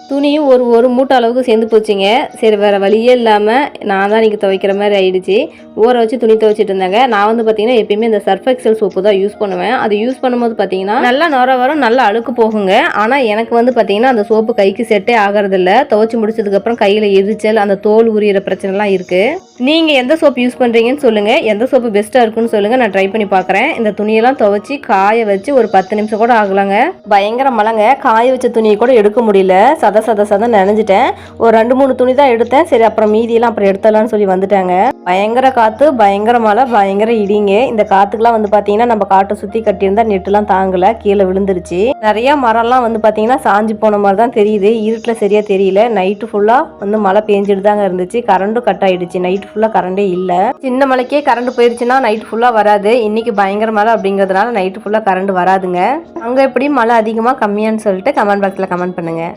துணியும் ஒரு மூட்டை அளவுக்கு சேர்ந்து போச்சுங்க. சரி வேறு வழியே இல்லாமல் நான் தான் இன்றைக்கி துவைக்கிற மாதிரி ஆயிடுச்சு. ஊற வச்சு துணி துவைச்சிட்டு இருந்தாங்க. நான் வந்து பார்த்திங்கன்னா எப்பயுமே இந்த சர்ஃப் எக்ஸல் சோப்பு தான் யூஸ் பண்ணுவேன். அது யூஸ் பண்ணும்போது பார்த்திங்கன்னா நல்லா நுர வரும், நல்லா அழுக்கு போகுங்க. ஆனால் எனக்கு வந்து பார்த்திங்கன்னா அந்த சோப்பு கைக்கு செட்டே ஆகிறதில்ல. துவைச்சி முடிச்சதுக்கப்புறம் கையில் எரிச்சல், அந்த தோல் உரியிற பிரச்சனைலாம் இருக்குது. நீங்கள் எந்த சோப்பு யூஸ் பண்ணுறீங்கன்னு சொல்லுங்கள், எந்த சோப்பு பெஸ்ட்டாக இருக்குன்னு சொல்லுங்கள், நான் ட்ரை பண்ணி பார்க்குறேன். இந்த துணியெல்லாம் துவைச்சி காய வச்சு ஒரு 10 நிமிஷம் கூட ஆகலாங்க. பயங்கர மழைங்க, காய வச்ச துணியை கூட எடுக்க முடியல. சத நனைஞ்சிட்டேன். ஒரு 2-3 துணி தான் எடுத்தேன். சரி அப்புறம் மீதியெல்லாம் அப்புறம் எடுத்துடலான்னு சொல்லி வந்துட்டாங்க. பயங்கர காற்று, பயங்கர மழை, பயங்கர இடிங்க. இந்த காற்றுக்கெலாம் வந்து பார்த்தீங்கன்னா நம்ம காட்டை சுற்றி கட்டியிருந்தா நெட்டுலாம் தாங்கலை, கீழே விழுந்துருச்சு. நிறையா மரம்லாம் வந்து பார்த்தீங்கன்னா சாஞ்சு போன மாதிரி தான் தெரியுது. இருட்டில் சரியாக தெரியல. நைட்டு ஃபுல்லாக வந்து மழை பெஞ்சிட்டு தாங்க இருந்துச்சு. கரண்ட்டும் கட் ஆகிடுச்சு. நைட்டு ஃபுல்லாக கரண்டே இல்லை. சின்ன மழைக்கே கரண்ட் போயிடுச்சுன்னா நைட்டு ஃபுல்லாக வராது. இன்னைக்கு பயங்கர மழை அப்படிங்கிறதுனால நைட்டு ஃபுல்லாக கரண்ட் வராதுங்க. அங்கே எப்படி மழை அதிகமாக கம்மியான்னு சொல்லிட்டு கமெண்ட் பாக்ஸில் கமெண்ட் பண்ணுங்கள்.